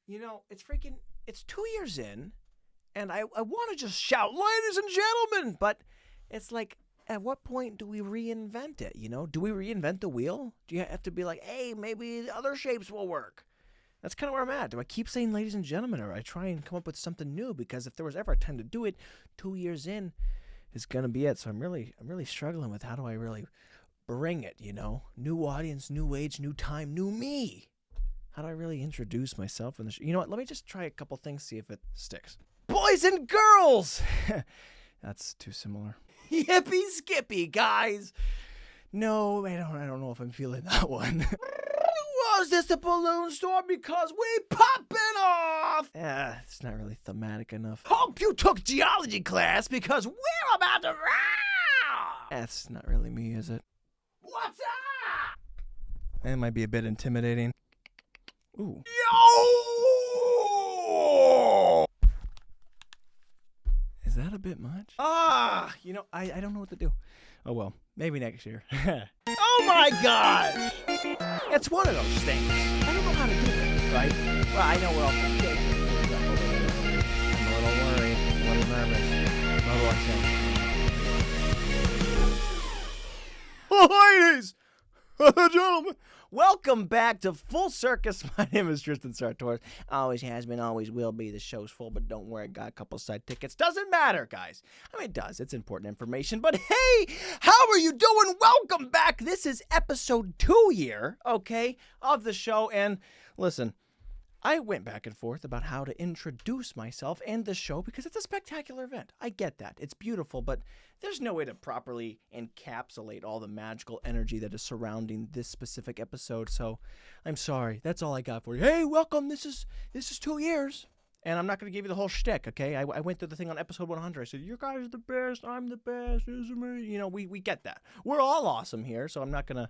It's 2 years in, and I want to just shout, ladies and gentlemen, but it's like, at what point do we reinvent it, Do we reinvent the wheel? Do you have to be like, hey, maybe other shapes will work? That's kind of where I'm at. Do I keep saying ladies and gentlemen, or I try and come up with something new? Because if there was ever a time to do it, 2 years in is going to be it. So I'm really struggling with how do I really bring it, New audience, new age, new time, new me. How do I really introduce myself in the show? You know what? Let me just try a couple things, see if it sticks. Boys and girls! That's too similar. Yippee skippy, guys! No, I don't know if I'm feeling that one. Was this a balloon storm because we popping off? It's not really thematic enough. Hope you took geology class because we're about to round! That's not really me, is it? What's up? That might be a bit intimidating. Ooh. Yo! Is that a bit much? I don't know what to do. Oh well, maybe next year. Oh my gosh! It's one of those things. I don't know how to do it, right? Well, I know we're all thinking. I'm a little worried, a little nervous. What do I say? Ladies and gentlemen, welcome back to Full Circus. My name is Tristan Sartoris. Always has been, always will be. The show's full, but don't worry, I got a couple side tickets. Doesn't matter, guys. I mean, it does. It's important information. But hey, how are you doing? Welcome back. This is episode 2 here, okay, of the show. And listen, I went back and forth about how to introduce myself and the show because it's a spectacular event. I get that. It's beautiful, but there's no way to properly encapsulate all the magical energy that is surrounding this specific episode. So I'm sorry. That's all I got for you. Hey, welcome. This is 2 years. And I'm not going to give you the whole shtick, okay? I went through the thing on episode 100. I said, you guys are the best. I'm the best. This is me. We get that. We're all awesome here, so I'm not going to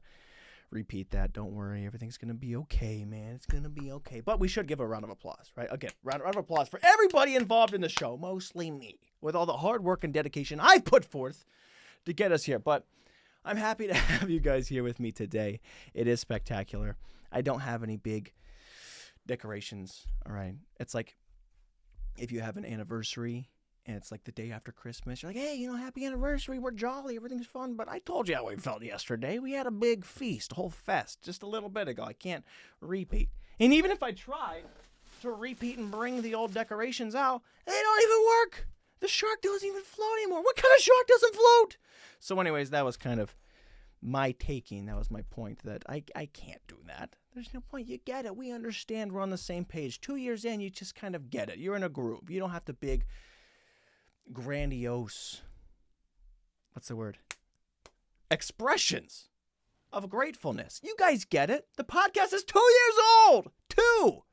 repeat that. Don't worry. Everything's going to be okay, man. It's going to be okay. But we should give a round of applause, right? Again, round of applause for everybody involved in the show, mostly me, with all the hard work and dedication I've put forth to get us here. But I'm happy to have you guys here with me today. It is spectacular. I don't have any big decorations, all right? It's like if you have an anniversary and it's like the day after Christmas, you're like, hey, happy anniversary, we're jolly, everything's fun. But I told you how we felt yesterday. We had a big feast, a whole fest, just a little bit ago. I can't repeat. And even if I try to repeat and bring the old decorations out, they don't even work. The shark doesn't even float anymore. What kind of shark doesn't float? So anyways, that was kind of my taking. That was my point, that I can't do that. There's no point. You get it. We understand. We're on the same page. 2 years in, you just kind of get it. You're in a groove. You don't have to big grandiose, what's the word? Expressions of gratefulness. You guys get it. The podcast is 2 years old. 2.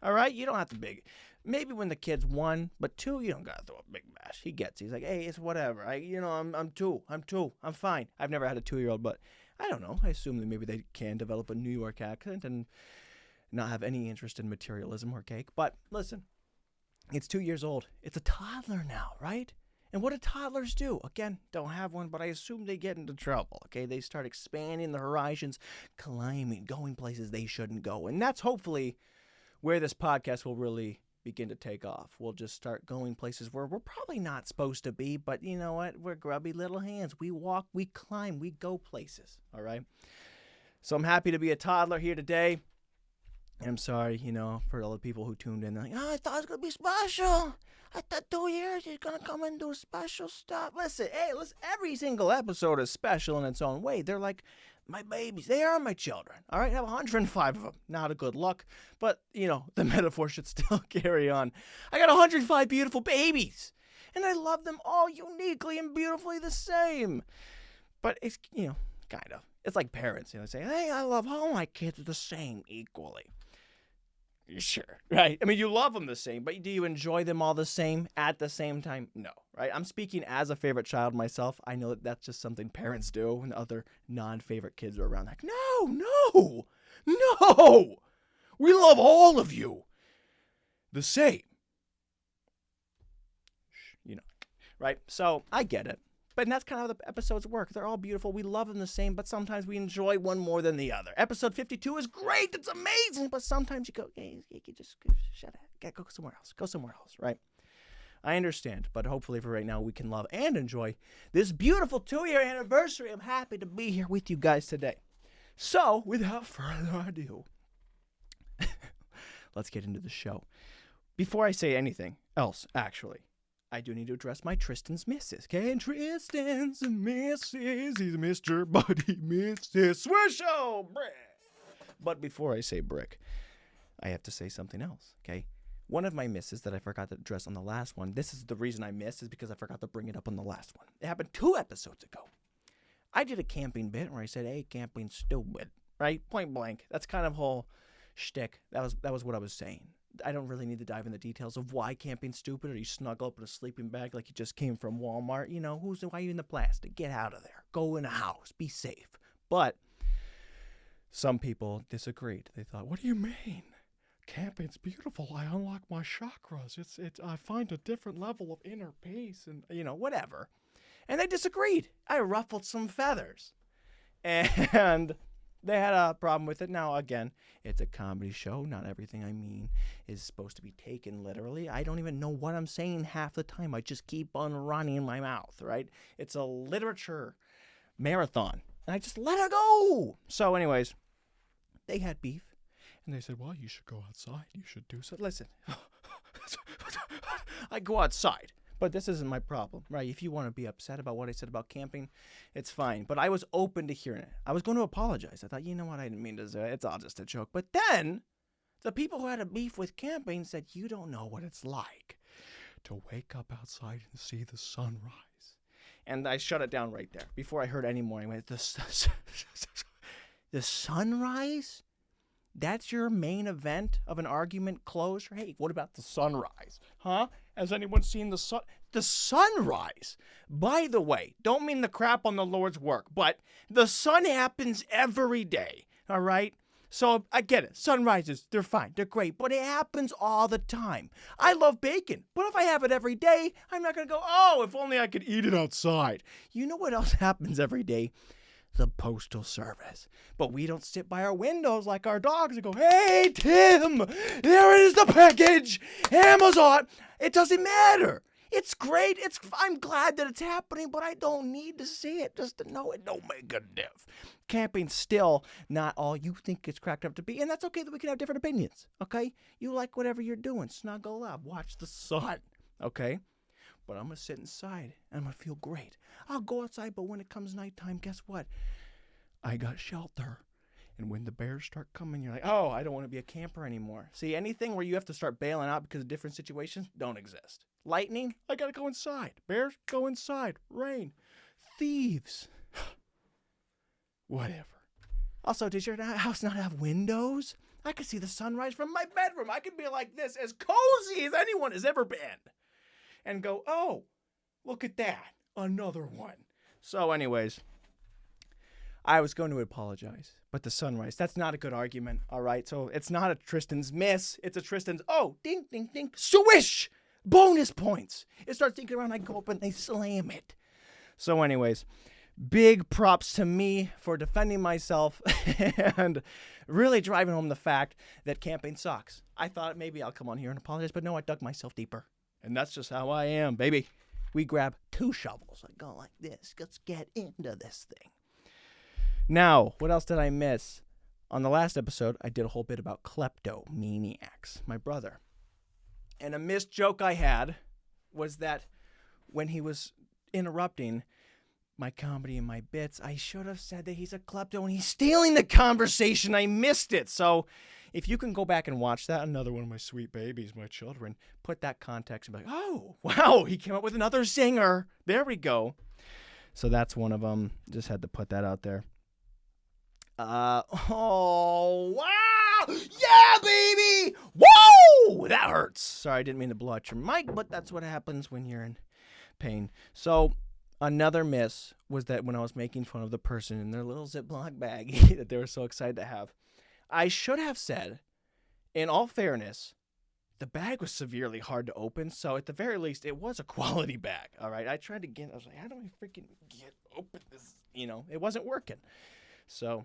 All right? You don't have to big. Maybe when the kid's 1, but 2, you don't got to throw a big bash. He gets it. He's like, hey, it's whatever. I'm 2. I'm 2. I'm fine. I've never had a 2-year-old, but I don't know. I assume that maybe they can develop a New York accent and not have any interest in materialism or cake. But listen. It's 2 years old. It's a toddler now, right? And what do toddlers do? Again, don't have one, but I assume they get into trouble, okay? They start expanding the horizons, climbing, going places they shouldn't go. And that's hopefully where this podcast will really begin to take off. We'll just start going places where we're probably not supposed to be, but you know what? We're grubby little hands. We walk, we climb, we go places, all right? So I'm happy to be a toddler here today. I'm sorry, for all the people who tuned in. They're like, I thought it was going to be special. I thought 2 years he's going to come and do special stuff. Listen, every single episode is special in its own way. They're like my babies. They are my children. All right, I have 105 of them. Not a good luck, but, the metaphor should still carry on. I got 105 beautiful babies, and I love them all uniquely and beautifully the same. But it's, kind of. It's like parents, say, hey, I love all my kids the same equally. Sure, right? I mean, you love them the same, but do you enjoy them all the same at the same time? No, right? I'm speaking as a favorite child myself. I know that that's just something parents do when other non-favorite kids are around. Like, no! We love all of you the same. Right? So I get it. But that's kind of how the episodes work. They're all beautiful. We love them the same, but sometimes we enjoy one more than the other. Episode 52 is great. It's amazing. But sometimes you go, hey, you can just shut up. Go somewhere else. Go somewhere else, right? I understand, but hopefully for right now we can love and enjoy this beautiful 2-year anniversary. I'm happy to be here with you guys today. So, without further ado, let's get into the show. Before I say anything else, actually, I do need to address my Tristan's misses. Okay, and Tristan's misses. He's Mr. Buddy Misses Swisho Brick. But before I say brick, I have to say something else, okay? One of my misses that I forgot to address on the last one, this is the reason I missed, is because I forgot to bring it up on the last one. It happened 2 episodes ago. I did a camping bit where I said, hey, camping's stupid, right? Point blank. That's kind of whole shtick. That was what I was saying. I don't really need to dive into the details of why camping's stupid, or you snuggle up in a sleeping bag like you just came from Walmart. You know, why are you in the plastic? Get out of there. Go in a house. Be safe. But some people disagreed. They thought, what do you mean? Camping's beautiful. I unlock my chakras. I find a different level of inner peace and, whatever. And they disagreed. I ruffled some feathers. And they had a problem with it. Now, again, it's a comedy show. Not everything I mean is supposed to be taken literally. I don't even know what I'm saying half the time. I just keep on running my mouth, right? It's a literature marathon. And I just let her go. So anyways, they had beef. And they said, well, you should go outside. You should do so. Listen, I go outside. But this isn't my problem, right? If you want to be upset about what I said about camping, it's fine. But I was open to hearing it. I was going to apologize. I thought, you know what? I didn't mean to say it. It's all just a joke. But then the people who had a beef with camping said, you don't know what it's like to wake up outside and see the sunrise. And I shut it down right there. Before I heard any more, I went, the sunrise? That's your main event of an argument closure? Hey, what about the sunrise? Huh? Has anyone seen the sunrise? By the way, don't mean the crap on the Lord's work, but the sun happens every day, all right? So I get it. Sunrises, they're fine. They're great, but it happens all the time. I love bacon, but if I have it every day, I'm not going to go, oh, if only I could eat it outside. You know what else happens every day? The Postal Service. But we don't sit by our windows like our dogs and go, hey, Tim, there is the package, Amazon. It doesn't matter. It's great. I'm glad that it's happening, but I don't need to see it just to know it don't make a diff. Camping's still not all you think it's cracked up to be, and that's okay that we can have different opinions, okay? You like whatever you're doing. Snuggle up. Watch the sun, okay? But I'm going to sit inside, and I'm going to feel great. I'll go outside, but when it comes nighttime, guess what? I got shelter. And when the bears start coming, you're like, oh, I don't want to be a camper anymore. See, anything where you have to start bailing out because of different situations don't exist. Lightning, I got to go inside. Bears, go inside. Rain, thieves. Whatever. Also, does your house not have windows? I could see the sunrise from my bedroom. I could be like this, as cozy as anyone has ever been. And go, oh, look at that. Another one. So anyways, I was going to apologize. But the sunrise, that's not a good argument, all right? So it's not a Tristan's miss. It's a Tristan's, oh, ding, ding, ding, swish! Bonus points. It starts thinking around, I go up and I slam it. So anyways, big props to me for defending myself and really driving home the fact that camping sucks. I thought maybe I'll come on here and apologize, but no, I dug myself deeper. And that's just how I am, baby. We grab 2 shovels. I go like this. Let's get into this thing. Now, what else did I miss? On the last episode, I did a whole bit about kleptomaniacs, my brother. And a missed joke I had was that when he was interrupting my comedy and my bits, I should have said that he's a klepto and he's stealing the conversation. I missed it. So if you can go back and watch that, another one of my sweet babies, my children, put that context and be like, oh, wow, he came up with another zinger. There we go. So that's one of them. Just had to put that out there. Oh, wow. Yeah, baby. Whoa, that hurts. Sorry, I didn't mean to blow out your mic, but that's what happens when you're in pain. So another miss was that when I was making fun of the person in their little Ziploc bag that they were so excited to have, I should have said, in all fairness, the bag was severely hard to open, so at the very least, it was a quality bag, all right? I tried to I was like, how do I freaking open this? It wasn't working. So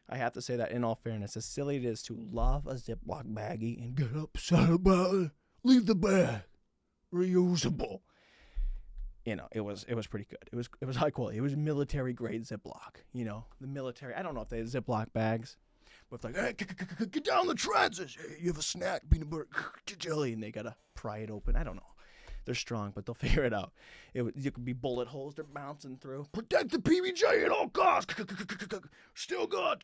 I have to say that in all fairness, as silly it is to love a Ziploc baggie and get upset about it, leave the bag reusable. It was pretty good. It was high quality. It was military grade Ziploc. The military. I don't know if they had Ziploc bags, but it's like, hey, get down the trenches. Hey, you have a snack, peanut butter, jelly, and they gotta pry it open. I don't know. They're strong, but they'll figure it out. You could be bullet holes they're bouncing through. Protect the PBJ at all costs. Still good.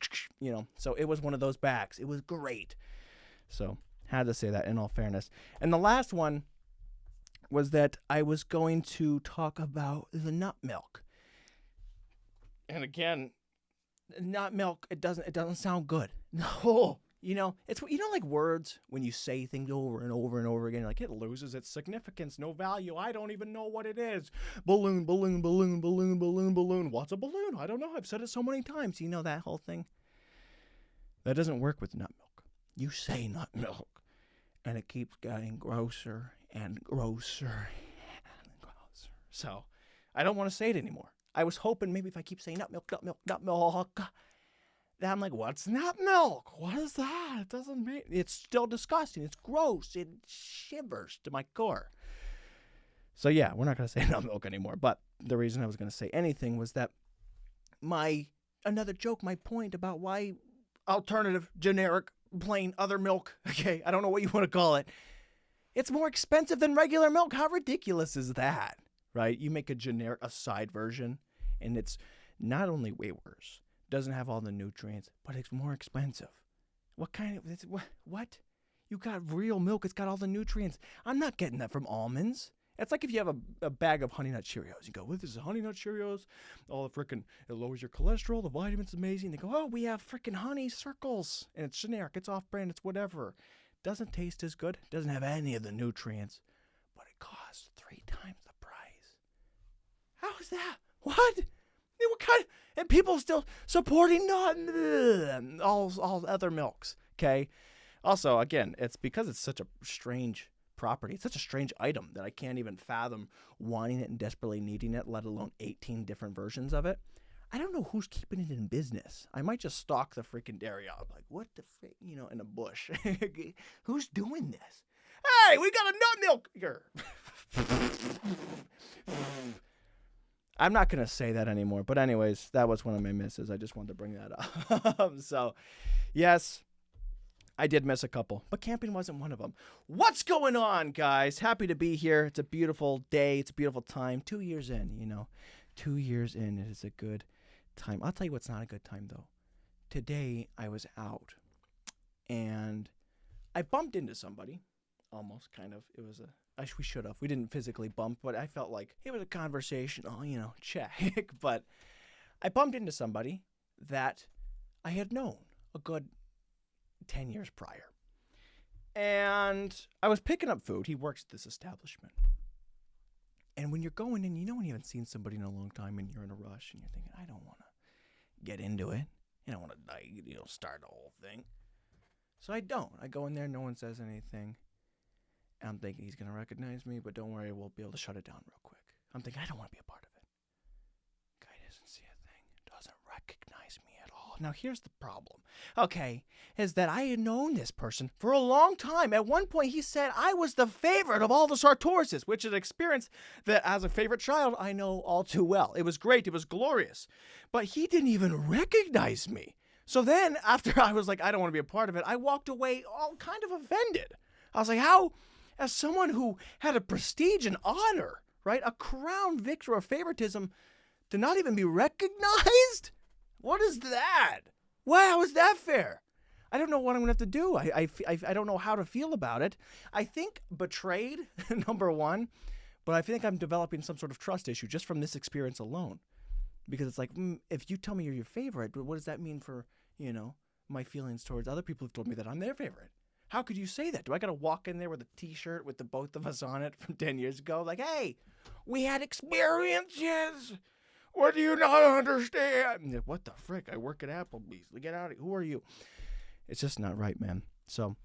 So it was one of those bags. It was great. So had to say that in all fairness. And the last one was that I was going to talk about the nut milk. And again, nut milk, it doesn't sound good. No. It's like words when you say things over and over and over again, like it loses its significance, no value. I don't even know what it is. Balloon, balloon, balloon, balloon, balloon, balloon. What's a balloon? I don't know. I've said it so many times. That whole thing. That doesn't work with nut milk. You say nut milk, and it keeps getting grosser and grosser and grosser. So I don't want to say it anymore. I was hoping maybe if I keep saying nut milk, nut milk, nut milk, that I'm like, what's nut milk? What is that? It doesn't make. It's still disgusting. It's gross. It shivers to my core. So yeah, we're not going to say nut milk anymore. But the reason I was going to say anything was that my point about why alternative, generic, plain other milk, okay, I don't know what you want to call it, it's more expensive than regular milk. How ridiculous is that, right? You make a side version, and it's not only way worse, doesn't have all the nutrients, but it's more expensive. What? You got real milk, it's got all the nutrients. I'm not getting that from almonds. It's like if you have a bag of Honey Nut Cheerios. You go, well, this is Honey Nut Cheerios. All the it lowers your cholesterol. The vitamins amazing. They go, oh, we have freaking honey Circles. And it's generic. It's off-brand. It's whatever. Doesn't taste as good. Doesn't have any of the nutrients. But it costs 3 times the price. How is that? What? What kind? And people still supporting all other milks. Okay. Also, again, it's because it's such a strange property. It's such a strange item that I can't even fathom wanting it and desperately needing it, let alone 18 different versions of it. I don't know who's keeping it in business. I might just stalk the freaking dairy aisle, like, what the frick, in a bush. Who's doing this? Hey, we got a nut milk here. I'm not going to say that anymore. But anyways, that was one of my misses. I just wanted to bring that up. So, yes, I did miss a couple, but camping wasn't one of them. What's going on, guys? Happy to be here. It's a beautiful day. It's a beautiful time. 2 years in, 2 years in, it is a good time. I'll tell you what's not a good time, though. Today, I was out, and I bumped into somebody, almost, kind of. It was we should have. We didn't physically bump, but I felt like it was a conversational, check. But I bumped into somebody that I had known a good 10 years prior. And I was picking up food. He works at this establishment. And when you're going in, when you haven't seen somebody in a long time and you're in a rush and you're thinking, I don't want to get into it. I don't want to, start the whole thing. So I don't. I go in there, no one says anything. And I'm thinking he's going to recognize me, but don't worry, we'll be able to shut it down real quick. I'm thinking, I don't want to be a part of it. Guy doesn't see a thing, doesn't recognize me at all. Now, here's the problem, is that I had known this person for a long time. At one point, he said I was the favorite of all the Sartorises, which is an experience that, as a favorite child, I know all too well. It was great. It was glorious. But he didn't even recognize me. So then, after I was like, I don't want to be a part of it, I walked away all kind of offended. I was like, how, as someone who had a prestige and honor, right, a crown victor of favoritism, to not even be recognized? What is that? Wow, is that fair? I don't know what I'm going to have to do. I don't know how to feel about it. I think betrayed, number one, but I think I'm developing some sort of trust issue just from this experience alone. Because it's like, if you tell me you're your favorite, what does that mean for, my feelings towards other people who've told me that I'm their favorite? How could you say that? Do I got to walk in there with a T-shirt with the both of us on it from 10 years ago? Like, hey, we had experiences. What do you not understand? What the frick? I work at Applebee's. Get out of here. Who are you? It's just not right, man. So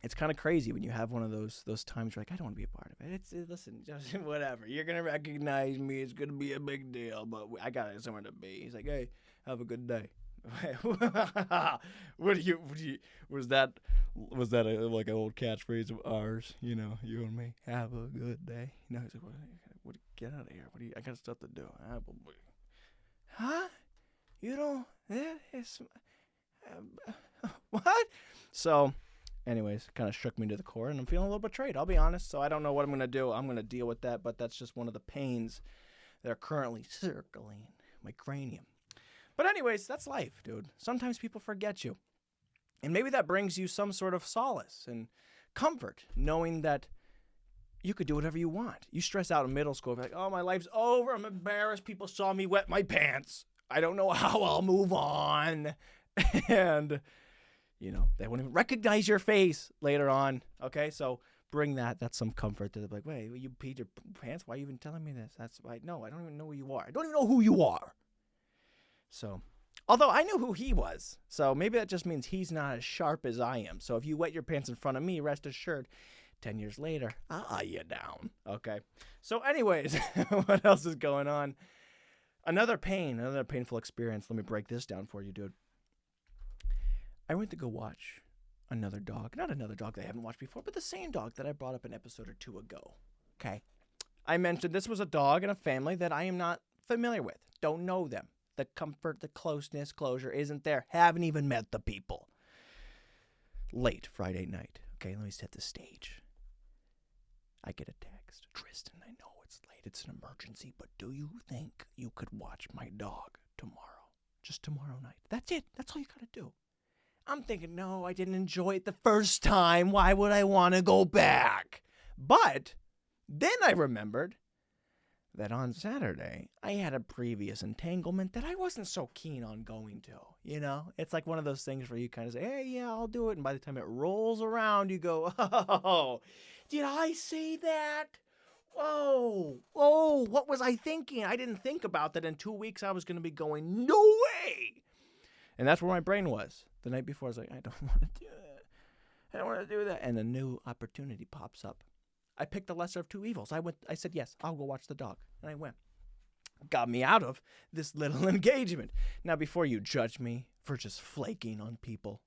it's kind of crazy when you have one of those times where like, I don't want to be a part of it. Listen, just whatever. You're gonna recognize me. It's gonna be a big deal, but I got somewhere to be. He's like, hey, have a good day. What do you? Was that like an old catchphrase of ours? You know, you and me. Have a good day. You know, he's like, what? Get out of here. I got stuff to do. Huh? You don't? It's what? So. Anyways, kind of shook me to the core, and I'm feeling a little betrayed, I'll be honest. So I don't know what I'm going to do. I'm going to deal with that, but that's just one of the pains that are currently circling my cranium. But anyways, that's life, dude. Sometimes people forget you. And maybe that brings you some sort of solace and comfort, knowing that you could do whatever you want. You stress out in middle school, be like, oh, my life's over. I'm embarrassed. People saw me wet my pants. I don't know how I'll move on. And... you know, they won't even recognize your face later on. Okay, so bring that. That's some comfort to them. Like, wait, you peed your pants? Why are you even telling me this? That's why. No, I don't even know who you are. I don't even know who you are. So, although I knew who he was. So maybe that just means he's not as sharp as I am. So if you wet your pants in front of me, rest assured, 10 years later, I'll eye you down. Okay. So anyways, what else is going on? Another painful experience. Let me break this down for you, dude. I went to go watch another dog. Not another dog that I haven't watched before, but the same dog that I brought up an episode or two ago. Okay. I mentioned this was a dog in a family that I am not familiar with. Don't know them. The comfort, the closeness, closure isn't there. Haven't even met the people. Late Friday night. Okay, let me set the stage. I get a text. Tristan, I know it's late. It's an emergency, but do you think you could watch my dog tomorrow? Just tomorrow night. That's it. That's all you gotta do. I'm thinking, no, I didn't enjoy it the first time. Why would I want to go back? But then I remembered that on Saturday, I had a previous entanglement that I wasn't so keen on going to. You know, it's like one of those things where you kind of say, hey, yeah, I'll do it. And by the time it rolls around, you go, oh, did I say that? Whoa, what was I thinking? I didn't think about that in 2 weeks I was going to be going, no way. And that's where my brain was. The night before, I was like, I don't want to do that. I don't want to do that. And a new opportunity pops up. I picked the lesser of two evils. I said, yes, I'll go watch the dog. And I went. Got me out of this little engagement. Now, before you judge me for just flaking on people,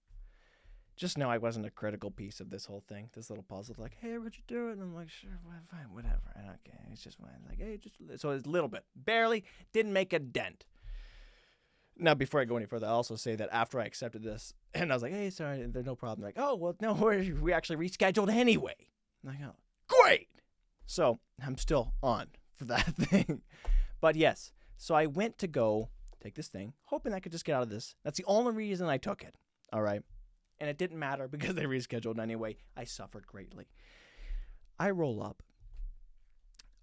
just know I wasn't a critical piece of this whole thing. This little puzzle. Like, hey, what'd you do? And I'm like, sure, fine, whatever. And okay, it's just like, hey, just so it's a little bit. Barely. Didn't make a dent. Now, before I go any further, I'll also say that after I accepted this, and I was like, hey, sorry, there's no problem. They're like, oh, well, no, we actually rescheduled anyway. I'm like, oh, great. So I'm still on for that thing. But yes, so I went to go take this thing, hoping I could just get out of this. That's the only reason I took it. All right. And it didn't matter because they rescheduled anyway. I suffered greatly. I roll up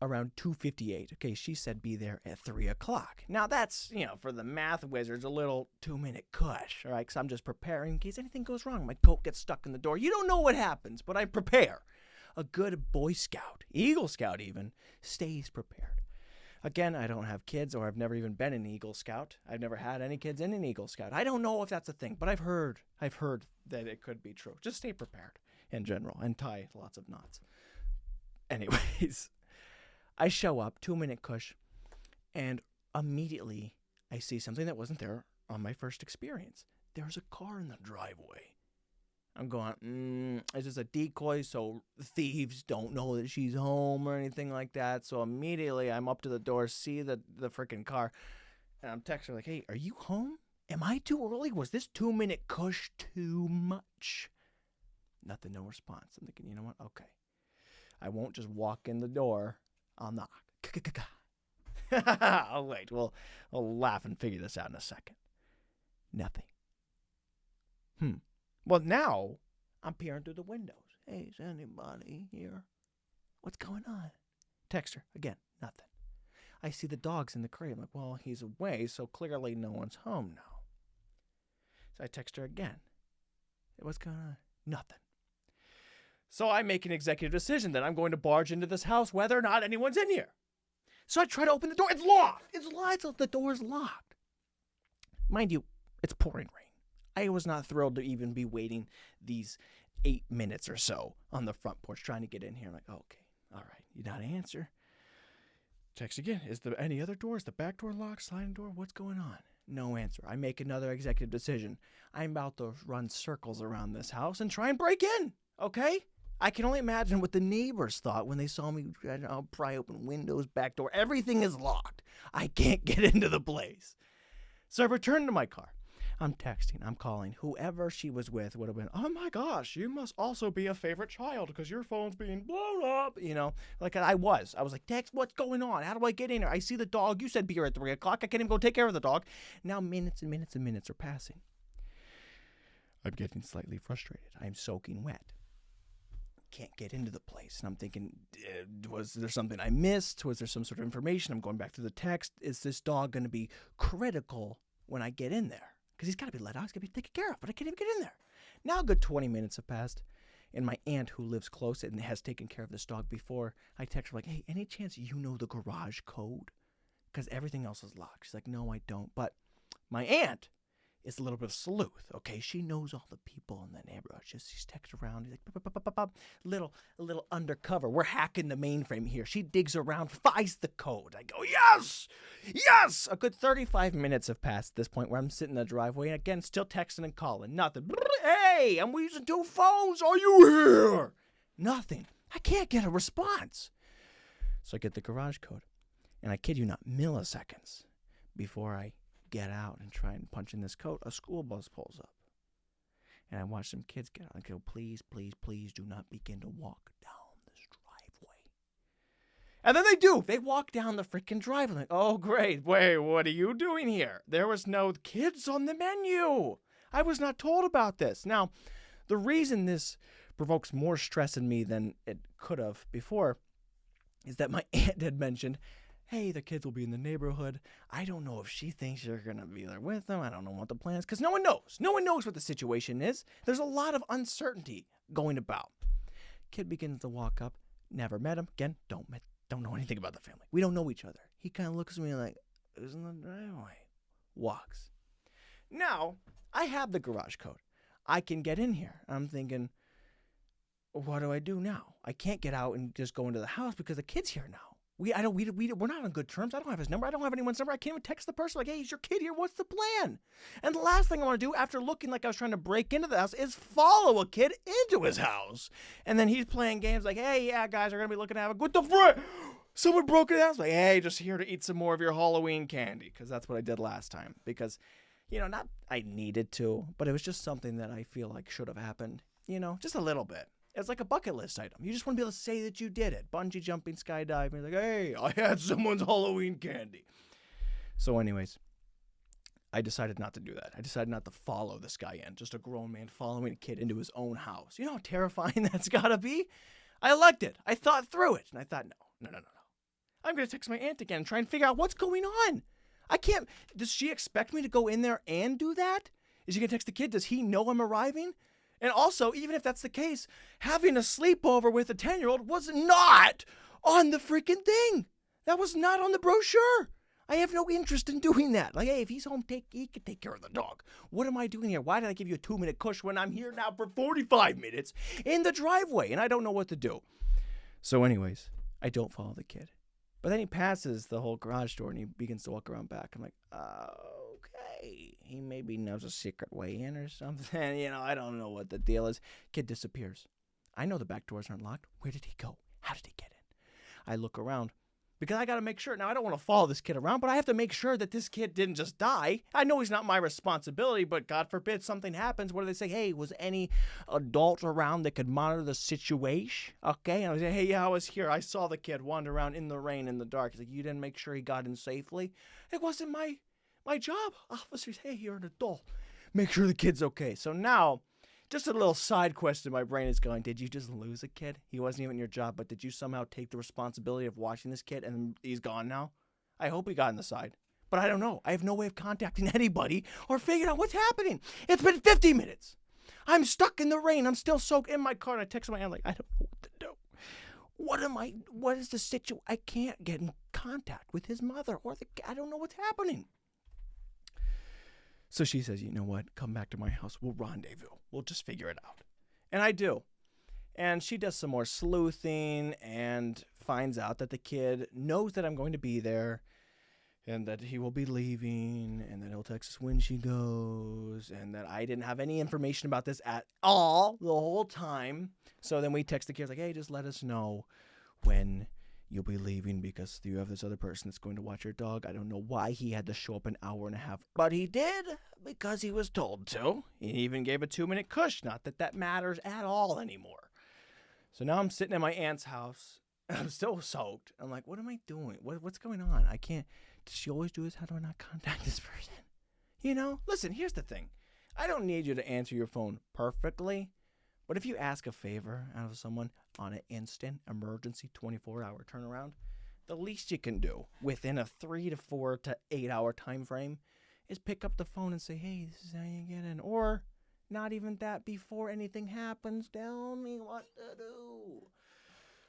around 2:58. Okay, she said be there at 3 o'clock. Now that's, for the math wizards, a little 2-minute cush, all right? Because I'm just preparing in case anything goes wrong. My coat gets stuck in the door. You don't know what happens, but I prepare. A good Boy Scout, Eagle Scout even, stays prepared. Again, I don't have kids, or I've never even been an Eagle Scout. I've never had any kids in an Eagle Scout. I don't know if that's a thing, but I've heard that it could be true. Just stay prepared in general and tie lots of knots. Anyways, I show up, 2-minute cush, and immediately I see something that wasn't there on my first experience. There's a car in the driveway. I'm going, is this a decoy so thieves don't know that she's home or anything like that? So immediately I'm up to the door, see the freaking car, and I'm texting her like, hey, are you home? Am I too early? Was this 2-minute cush too much? Nothing, no response. I'm thinking, you know what? Okay. I won't just walk in the door. I'll knock. I'll wait. We'll laugh and figure this out in a second. Nothing. Well, now I'm peering through the windows. Hey, is anybody here? What's going on? Text her. Again, nothing. I see the dogs in the crate. I'm like, well, he's away, so clearly no one's home now. So I text her again. Hey, what's going on? Nothing. So I make an executive decision that I'm going to barge into this house whether or not anyone's in here. So I try to open the door. It's locked. It's locked. The door's locked. Mind you, it's pouring rain. I was not thrilled to even be waiting these 8 minutes or so on the front porch trying to get in here. I'm like, okay, all right, you not answer. Text again. Is there any other door? Is the back door locked? Sliding door? What's going on? No answer. I make another executive decision. I'm about to run circles around this house and try and break in, okay? I can only imagine what the neighbors thought when they saw me pry open windows, back door. Everything is locked. I can't get into the place. So I return to my car. I'm texting, I'm calling. Whoever she was with would have been, oh my gosh, you must also be a favorite child because your phone's being blown up. Like I was like, text, what's going on? How do I get in here? I see the dog. You said be here at 3 o'clock. I can't even go take care of the dog. Now minutes and minutes and minutes are passing. I'm getting slightly frustrated. I'm soaking wet. Can't get into the place. And I'm thinking, was there something I missed? Was there some sort of information? I'm going back to the text. Is this dog going to be critical when I get in there? Because he's got to be let out. He's got to be taken care of. But I can't even get in there. Now a good 20 minutes have passed. And my aunt, who lives close and has taken care of this dog before, I text her like, hey, any chance you know the garage code? Because everything else is locked. She's like, no, I don't. But my aunt is a little bit of sleuth, okay? She knows all the people in the neighborhood. She's texts around. He's like, a little undercover. We're hacking the mainframe here. She digs around, finds the code. I go, yes! Yes! A good 35 minutes have passed at this point where I'm sitting in the driveway, and again, still texting and calling. Nothing. Hey, I'm using 2 phones. Are you here? Nothing. I can't get a response. So I get the garage code, and I kid you not, milliseconds before I get out and try and punch in this code, a school bus pulls up. And I watch some kids get out. I go, please, please, please do not begin to walk down this driveway. And then they do. They walk down the freaking driveway. I'm like, oh, great. Wait, what are you doing here? There was no kids on the menu. I was not told about this. Now, the reason this provokes more stress in me than it could have before is that my aunt had mentioned, hey, the kids will be in the neighborhood. I don't know if she thinks you're going to be there with them. I don't know what the plan is, because no one knows. No one knows what the situation is. There's a lot of uncertainty going about. Kid begins to walk up. Never met him. Again, don't know anything about the family. We don't know each other. He kind of looks at me like, isn't the driveway? Walks. Now, I have the garage code. I can get in here. I'm thinking, what do I do now? I can't get out and just go into the house because the kid's here now. We're not on good terms. I don't have his number. I don't have anyone's number. I can't even text the person like, hey, is your kid here? What's the plan? And the last thing I want to do after looking like I was trying to break into the house is follow a kid into his house. And then he's playing games like, hey, yeah, guys are going to be looking to have a good frick. Someone broke into the house. Like, hey, just here to eat some more of your Halloween candy. Because that's what I did last time. Because, not I needed to, but it was just something that I feel like should have happened, just a little bit. It's like a bucket list item. You just want to be able to say that you did it. Bungee jumping, skydiving. You're like, hey, I had someone's Halloween candy. So anyways, I decided not to do that. I decided not to follow this guy in. Just a grown man following a kid into his own house. You know how terrifying that's got to be? I liked it. I thought through it. And I thought, no. I'm going to text my aunt again and try and figure out what's going on. I can't. Does she expect me to go in there and do that? Is she going to text the kid? Does he know I'm arriving? And also, even if that's the case, having a sleepover with a 10-year-old was not on the freaking thing. That was not on the brochure. I have no interest in doing that. Like, hey, if he's home, he can take care of the dog. What am I doing here? Why did I give you a 2-minute cush when I'm here now for 45 minutes in the driveway and I don't know what to do? So anyways, I don't follow the kid. But then he passes the whole garage door and he begins to walk around back. I'm like, okay. He maybe knows a secret way in or something. I don't know what the deal is. Kid disappears. I know the back doors aren't locked. Where did he go? How did he get in? I look around because I got to make sure. Now, I don't want to follow this kid around, but I have to make sure that this kid didn't just die. I know he's not my responsibility, but God forbid something happens. What do they say? Hey, was any adult around that could monitor the situation? Okay. And I say, hey, yeah, I was here. I saw the kid wander around in the rain, in the dark. He's like, you didn't make sure he got in safely? It wasn't my job. Officers, hey, you're an adult. Make sure the kid's okay. So now, just a little side quest in my brain is going, did you just lose a kid? He wasn't even your job, but did you somehow take the responsibility of watching this kid and he's gone now? I hope he got in the side. But I don't know. I have no way of contacting anybody or figuring out what's happening. It's been 50 minutes. I'm stuck in the rain. I'm still soaked in my car. And I text my aunt like, I don't know what to do. What is the situation? I can't get in contact with his mother or I don't know what's happening. So she says, you know what? Come back to my house. We'll rendezvous. We'll just figure it out. And I do. And she does some more sleuthing and finds out that the kid knows that I'm going to be there and that he will be leaving and that he'll text us when she goes and that I didn't have any information about this at all the whole time. So then we text the kids like, hey, just let us know when you'll be leaving because you have this other person that's going to watch your dog. I don't know why he had to show up an hour and a half, but he did because he was told to. He even gave a 2-minute cush. Not that that matters at all anymore. So now I'm sitting at my aunt's house. I'm still soaked. I'm like, what am I doing? What's going on? I can't. Does she always do this? How do I not contact this person? You know? Listen, here's the thing. I don't need you to answer your phone perfectly. But if you ask a favor out of someone on an instant, emergency, 24-hour turnaround, the least you can do within a 3 to 4 to 8 hour time frame is pick up the phone and say, hey, this is how you get in. Or not even that, before anything happens, tell me what to do.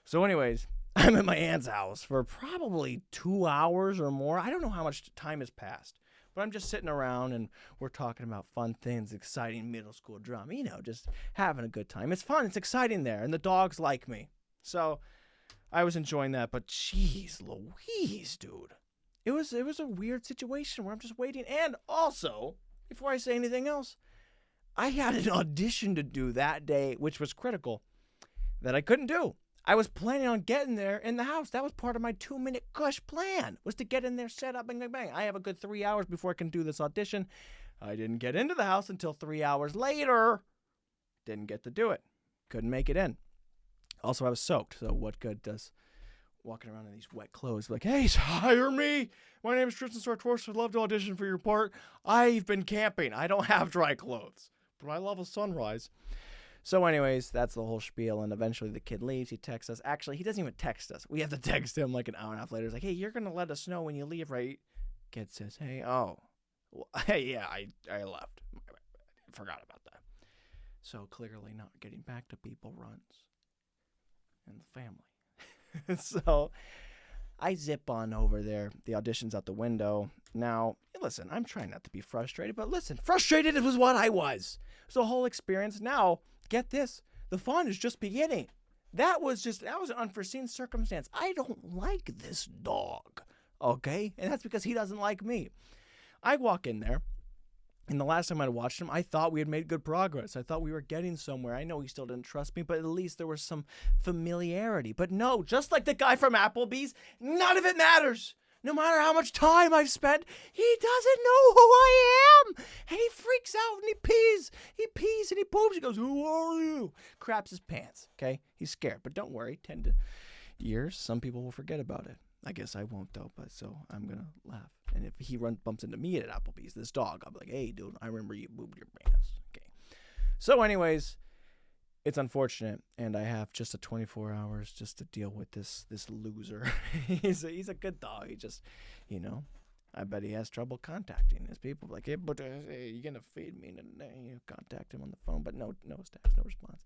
So anyways, I'm at my aunt's house for probably 2 hours or more. I don't know how much time has passed. But I'm just sitting around and we're talking about fun things, exciting middle school drama, you know, just having a good time. It's fun. It's exciting there. And the dogs like me. So I was enjoying that. But jeez Louise, dude. It was a weird situation where I'm just waiting. And also, before I say anything else, I had an audition to do that day, which was critical, that I couldn't do. I was planning on getting there in the house. That was part of my 2-minute cush plan, was to get in there, set up, bang, bang, bang. I have a good 3 hours before I can do this audition. I didn't get into the house until 3 hours later. Didn't get to do it. Couldn't make it in. Also, I was soaked, so what good does walking around in these wet clothes like, hey, hire me. My name is Tristan Sartoris. I'd love to audition for your part. I've been camping. I don't have dry clothes, but I love a sunrise. So anyways, that's the whole spiel, and eventually the kid leaves. He texts us. Actually, he doesn't even text us. We have to text him like an hour and a half later. He's like, hey, you're going to let us know when you leave, right? Kid says, hey, well, hey, yeah, I left. I forgot about that. So clearly not getting back to people runs in the family. So I zip on over there. The audition's out the window. Now, listen, I'm trying not to be frustrated, but listen, frustrated was what I was. It was a whole experience. Now, get this, the fun is just beginning. That was an unforeseen circumstance. I don't like this dog, okay? And that's because he doesn't like me. I walk in there, and the last time I watched him, I thought we had made good progress. I thought we were getting somewhere. I know he still didn't trust me, but at least there was some familiarity. But no, just like the guy from Applebee's, none of it matters. No matter how much time I've spent, he doesn't know who I am. And he freaks out and he pees. He pees and he poops. He goes, who are you? Craps his pants, okay? He's scared. But don't worry, 10 years, some people will forget about it. I guess I won't, though, but so I'm going to laugh. And if he bumps into me at Applebee's, this dog, I'll be like, hey, dude, I remember you pooped your pants. Okay. So anyways, it's unfortunate, and I have just a 24 hours just to deal with this loser. He's a good dog. He just, you know, I bet he has trouble contacting his people. Like, hey, but you gonna feed me today? You contact him on the phone, but no text, no response.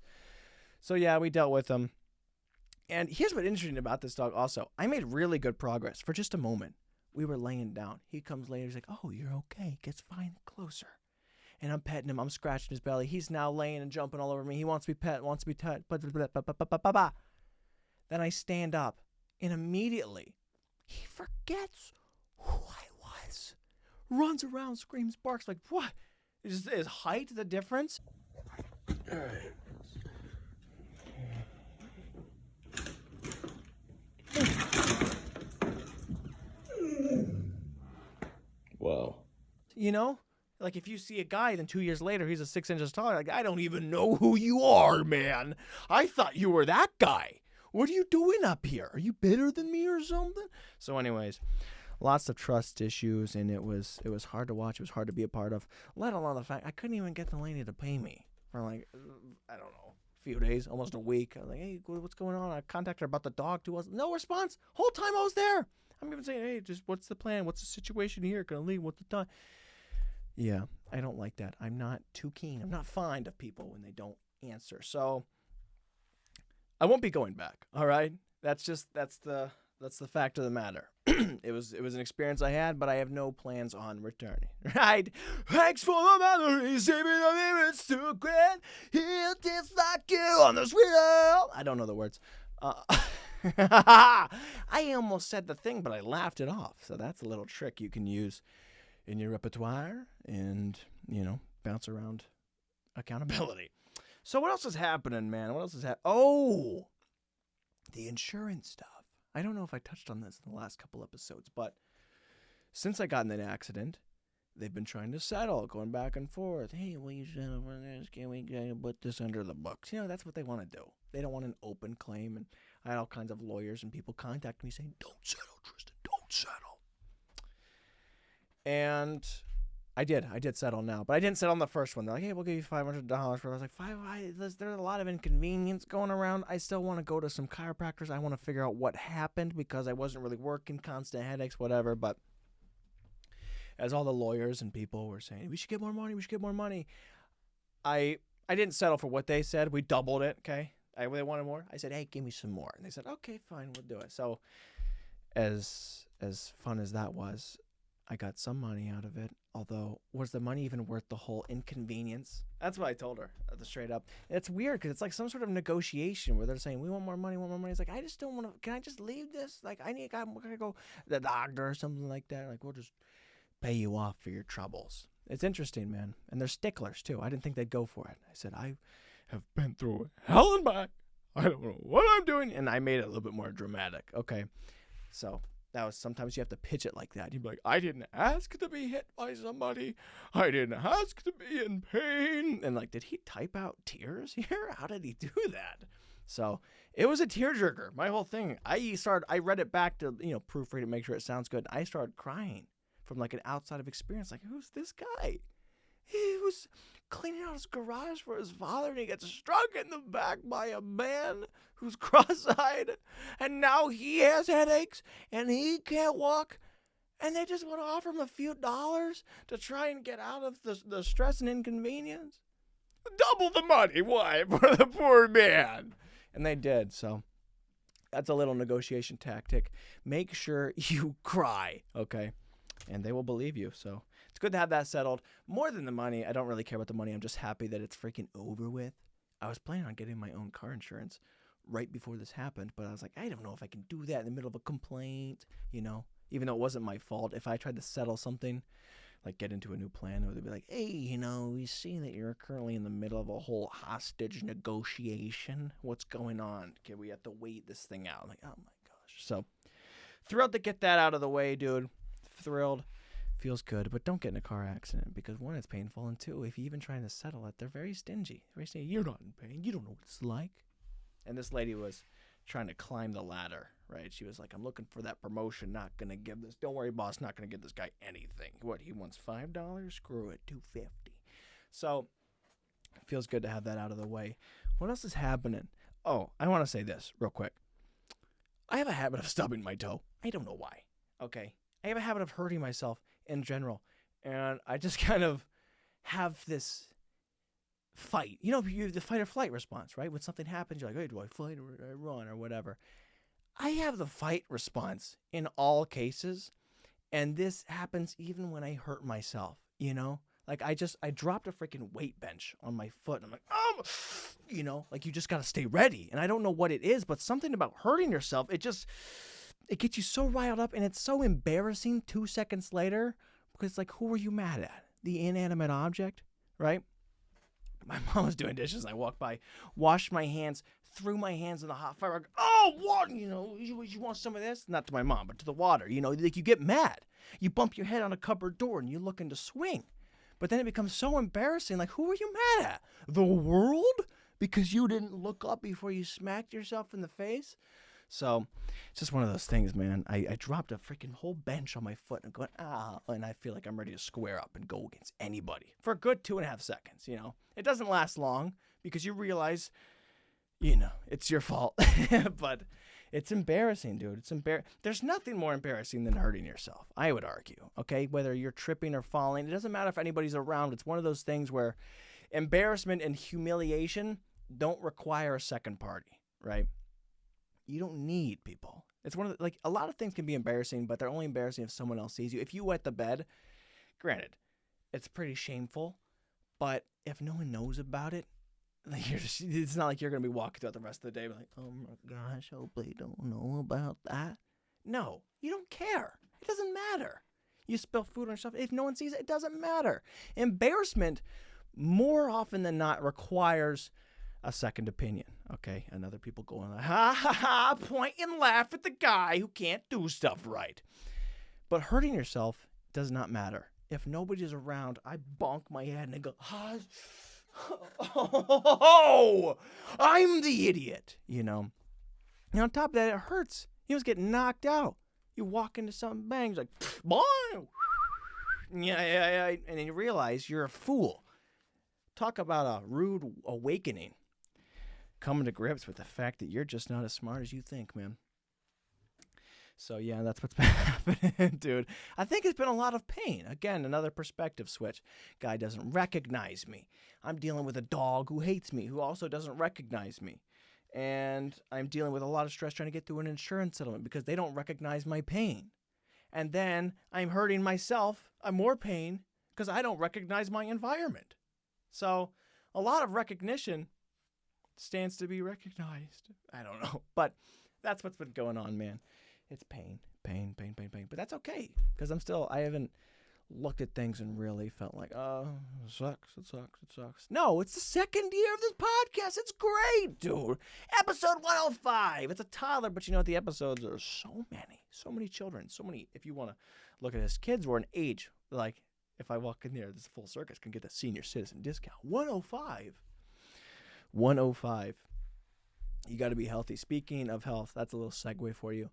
So yeah, we dealt with him. And here's what's interesting about this dog. Also, I made really good progress for just a moment. We were laying down. He comes later. He's like, "Oh, you're okay." Gets fine closer. And I'm petting him. I'm scratching his belly. He's now laying and jumping all over me. He wants to be pet, wants to be touched. Then I stand up, and immediately he forgets who I was. Runs around, screams, barks like, what? Is his height the difference? All right. Wow. You know? Like, if you see a guy, then 2 years later, he's 6 inches taller. Like, I don't even know who you are, man. I thought you were that guy. What are you doing up here? Are you better than me or something? So anyways, lots of trust issues, and it was hard to watch. It was hard to be a part of, let alone the fact I couldn't even get the lady to pay me for, like, I don't know, a few days, almost a week. I was like, hey, what's going on? I contacted her about the dog, too. No response. Whole time I was there. I'm even saying, hey, just what's the plan? What's the situation here? Can I leave? What's the time? Yeah, I don't like that. I'm not too keen. I'm not fond of people when they don't answer. So I won't be going back. All right. That's the That's the fact of the matter. It was an experience I had, but I have no plans on returning. Right? Thanks for the memories, saving the limits to grand. He'll taste like you on the wheel. I don't know the words. I almost said the thing, but I laughed it off. So that's a little trick you can use in your repertoire and, bounce around accountability. So what else is happening, man? What else is happening? Oh, the insurance stuff. I don't know if I touched on this in the last couple episodes, but since I got in that accident, they've been trying to settle, going back and forth. Hey, will you settle for this? Can we put this under the books? That's what they want to do. They don't want an open claim, and I had all kinds of lawyers and people contact me saying, don't settle, Tristan, don't settle. And I did settle now, but I didn't settle on the first one. They're like, hey, we'll give you $500 for it. I was like, there's a lot of inconvenience going around. I still want to go to some chiropractors. I want to figure out what happened because I wasn't really working, constant headaches, whatever. But as all the lawyers and people were saying, we should get more money, I didn't settle for what they said. We doubled it, okay? They wanted more. I said, hey, give me some more. And they said, okay, fine, we'll do it. So as fun as that was, I got some money out of it, although was the money even worth the whole inconvenience? That's what I told her, straight up. And it's weird because it's like some sort of negotiation where they're saying, we want more money. It's like, I just don't want to, can I just leave this? Like, I'm going to go to the doctor or something like that. Like, we'll just pay you off for your troubles. It's interesting, man. And they're sticklers, too. I didn't think they'd go for it. I said, I have been through hell and back. I don't know what I'm doing. And I made it a little bit more dramatic. Okay. So that was, sometimes you have to pitch it like that. You'd be like, I didn't ask to be hit by somebody. I didn't ask to be in pain. And like, did he type out tears here? How did he do that? So it was a tearjerker. My whole thing. I read it back to, proofread it, make sure it sounds good. I started crying from like an outside of experience. Like, who's this guy? He was cleaning out his garage for his father, and he gets struck in the back by a man who's cross-eyed, and now he has headaches, and he can't walk, and they just want to offer him a few dollars to try and get out of the stress and inconvenience. Double the money, why, for the poor man? And they did, so that's a little negotiation tactic. Make sure you cry, okay? And they will believe you, so it's good to have that settled. More than the money, I don't really care about the money. I'm just happy that it's freaking over with. I was planning on getting my own car insurance right before this happened, but I was like, I don't know if I can do that in the middle of a complaint, even though it wasn't my fault. If I tried to settle something, like get into a new plan, or they'd be like, hey, we see that you're currently in the middle of a whole hostage negotiation. What's going on? Okay, we have to wait this thing out. I'm like, oh my gosh. So thrilled to get that out of the way, dude. Thrilled. Feels good, but don't get in a car accident because one, it's painful, and two, if you even trying to settle it, they're very stingy. You're not in pain. You don't know what it's like. And this lady was trying to climb the ladder, right? She was like, I'm looking for that promotion. Not going to give this. Don't worry, boss. Not going to give this guy anything. What, he wants $5? Screw it. $2.50. So it feels good to have that out of the way. What else is happening? Oh, I want to say this real quick. I have a habit of stubbing my toe. I don't know why. Okay. I have a habit of hurting myself in general. And I just kind of have this fight. You have the fight or flight response, right? When something happens, you're like, hey, do I fight or I run or whatever? I have the fight response in all cases. And this happens even when I hurt myself, Like I dropped a freaking weight bench on my foot. And I'm like, like you just got to stay ready. And I don't know what it is, but something about hurting yourself, it gets you so riled up, and it's so embarrassing 2 seconds later because it's like, who were you mad at? The inanimate object, right? My mom was doing dishes. I walked by, washed my hands, threw my hands in the hot fire. Oh, what? You want some of this? Not to my mom, but to the water. Like you get mad. You bump your head on a cupboard door and you're looking to swing. But then it becomes so embarrassing. Like, who are you mad at? The world? Because you didn't look up before you smacked yourself in the face? So it's just one of those things, man. I dropped a freaking whole bench on my foot and I'm going, and I feel like I'm ready to square up and go against anybody for a good 2.5 seconds, It doesn't last long because you realize, it's your fault. But it's embarrassing, dude. There's nothing more embarrassing than hurting yourself, I would argue, okay? Whether you're tripping or falling, it doesn't matter if anybody's around. It's one of those things where embarrassment and humiliation don't require a second party, right? You don't need people. It's one of the, like, a lot of things can be embarrassing, but they're only embarrassing if someone else sees you. If you wet the bed, granted, it's pretty shameful, but if no one knows about it, like, it's not like you're going to be walking throughout the rest of the day like, oh my gosh, I hope they don't know about that. No, you don't care. It doesn't matter. You spill food on yourself. If no one sees it, it doesn't matter. Embarrassment, more often than not, requires a second opinion. Okay, and other people go on, ha ha ha, point and laugh at the guy who can't do stuff right. But hurting yourself does not matter. If nobody's around, I bonk my head and I go, oh, I'm the idiot, you know. And on top of that, it hurts. You just get knocked out. You walk into something, bangs, like, boing. Yeah, and then you realize you're a fool. Talk about a rude awakening. Coming to grips with the fact that you're just not as smart as you think, man. So, yeah, that's what's been happening, dude. I think it's been a lot of pain. Again, another perspective switch. Guy doesn't recognize me. I'm dealing with a dog who hates me, who also doesn't recognize me. And I'm dealing with a lot of stress trying to get through an insurance settlement because they don't recognize my pain. And then I'm hurting myself. I'm more pain because I don't recognize my environment. So a lot of recognition stands to be recognized. I don't know. But that's what's been going on, man. It's pain. But that's okay because I haven't looked at things and really felt like, oh, it sucks. No, it's the second year of this podcast. It's great, dude. Episode 105. It's a toddler, but you know what? The episodes are so many children, so many. If you want to look at this, kids were an age, like, if I walk in there, this full circus can get the senior citizen discount. 105. You got to be healthy. Speaking of health, that's a little segue for you.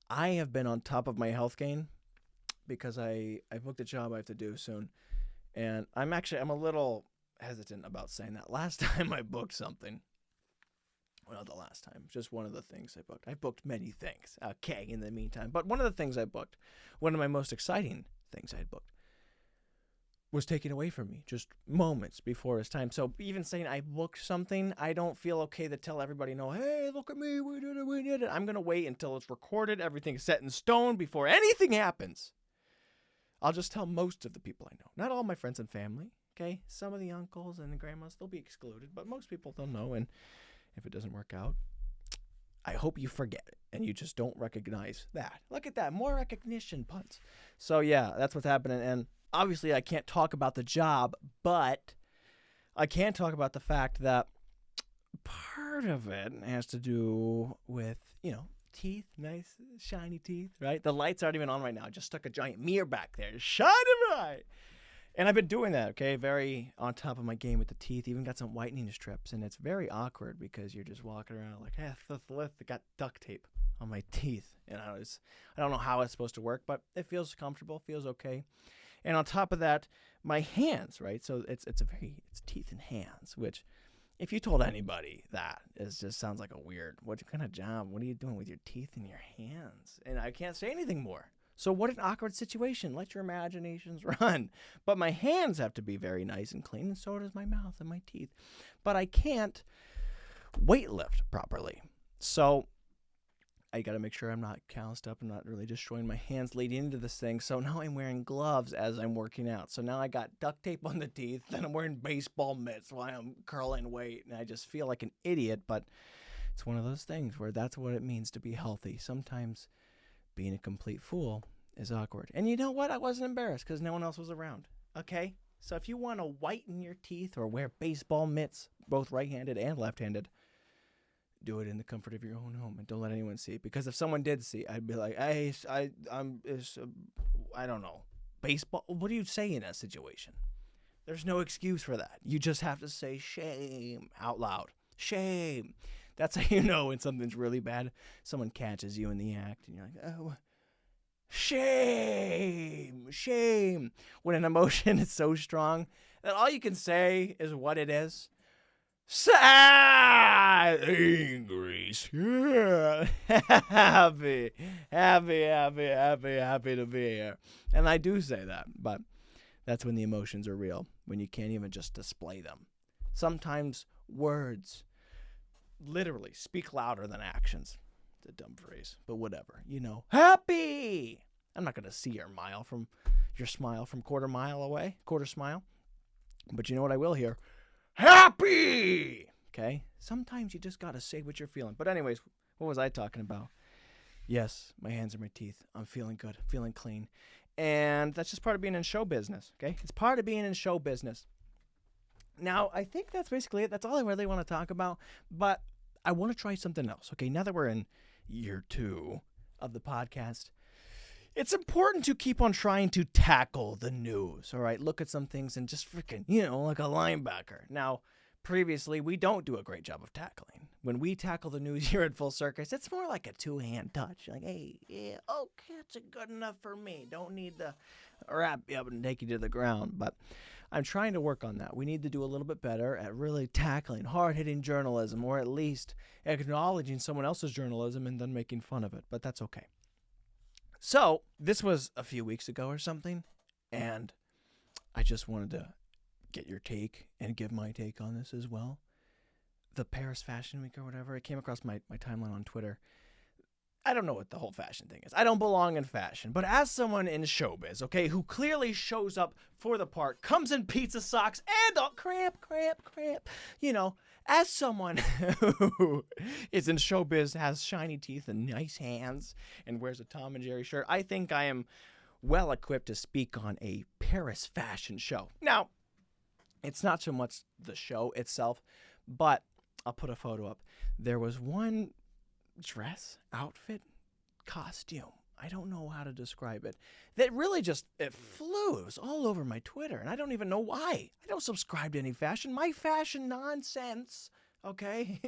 I have been on top of my health gain because I booked a job I have to do soon. And I'm a little hesitant about saying that. Last time I booked something, well, not the last time, just one of the things I booked. I booked many things, okay, in the meantime. But one of the things I booked, one of my most exciting things I had booked, was taken away from me just moments before his time. So even saying I booked something, I don't feel okay to tell everybody, no, hey, look at me, we did it. I'm going to wait until it's recorded, everything's set in stone before anything happens. I'll just tell most of the people I know. Not all my friends and family, okay? Some of the uncles and the grandmas, they'll be excluded, but most people don't know. And if it doesn't work out, I hope you forget it and you just don't recognize that. Look at that, more recognition punts. So yeah, that's what's happening. And obviously, I can't talk about the job, but I can talk about the fact that part of it has to do with, teeth, nice, shiny teeth, right? The lights aren't even on right now. I just stuck a giant mirror back there. Shine it right. And I've been doing that, okay? Very on top of my game with the teeth. Even got some whitening strips, and it's very awkward because you're just walking around like, hey, I got duct tape on my teeth. And I don't know how it's supposed to work, but it feels comfortable, feels okay. And on top of that, my hands, right? So it's teeth and hands, which if you told anybody that, it just sounds like a weird, what kind of job? What are you doing with your teeth and your hands? And I can't say anything more. So what an awkward situation. Let your imaginations run. But my hands have to be very nice and clean, and so does my mouth and my teeth. But I can't weightlift properly. So I got to make sure I'm not calloused up and not really destroying my hands leading into this thing. So now I'm wearing gloves as I'm working out. So now I got duct tape on the teeth, then I'm wearing baseball mitts while I'm curling weight. And I just feel like an idiot, but it's one of those things where that's what it means to be healthy. Sometimes being a complete fool is awkward. And you know what? I wasn't embarrassed because no one else was around. Okay? So if you want to whiten your teeth or wear baseball mitts, both right-handed and left-handed, do it in the comfort of your own home and don't let anyone see it. Because if someone did see, I'd be like, hey, I don't know, baseball. What do you say in that situation? There's no excuse for that. You just have to say shame out loud. Shame. That's how you know when something's really bad. Someone catches you in the act and you're like, oh, shame. When an emotion is so strong that all you can say is what it is. Sad, angry, scared, happy to be here. And I do say that, but that's when the emotions are real, when you can't even just display them. Sometimes words literally speak louder than actions. a dumb phrase, but whatever. Happy. I'm not gonna see your smile from quarter smile. But you know what I will hear? Happy. Okay. Sometimes you just gotta say what you're feeling. But anyways, what was I talking about? Yes, my hands are my teeth. I'm feeling good, feeling clean. And that's just part of being in show business, okay? It's part of being in show business. Now, I think that's basically it. That's all I really want to talk about. But I want to try something else, okay? Now that we're in year 2 of the podcast, it's important to keep on trying to tackle the news, all right? Look at some things and just freaking, like a linebacker. Now, previously, we don't do a great job of tackling. When we tackle the news here at Full Circus, it's more like a 2-hand touch. Like, hey, yeah, okay, it's good enough for me. Don't need to wrap you up and take you to the ground. But I'm trying to work on that. We need to do a little bit better at really tackling hard-hitting journalism, or at least acknowledging someone else's journalism and then making fun of it. But that's okay. So this was a few weeks ago or something, and I just wanted to get your take and give my take on this as well. The Paris Fashion Week or whatever, it came across my timeline on Twitter. I don't know what the whole fashion thing is. I don't belong in fashion. But as someone in showbiz, okay, who clearly shows up for the part, comes in pizza socks and cramp. As someone who is in showbiz, has shiny teeth and nice hands, and wears a Tom and Jerry shirt, I think I am well equipped to speak on a Paris fashion show. Now, it's not so much the show itself, but I'll put a photo up. There was one dress, outfit, costume, I don't know how to describe it, that really it flew. It was all over my Twitter, and I don't even know why. I don't subscribe to any fashion. My fashion nonsense, okay?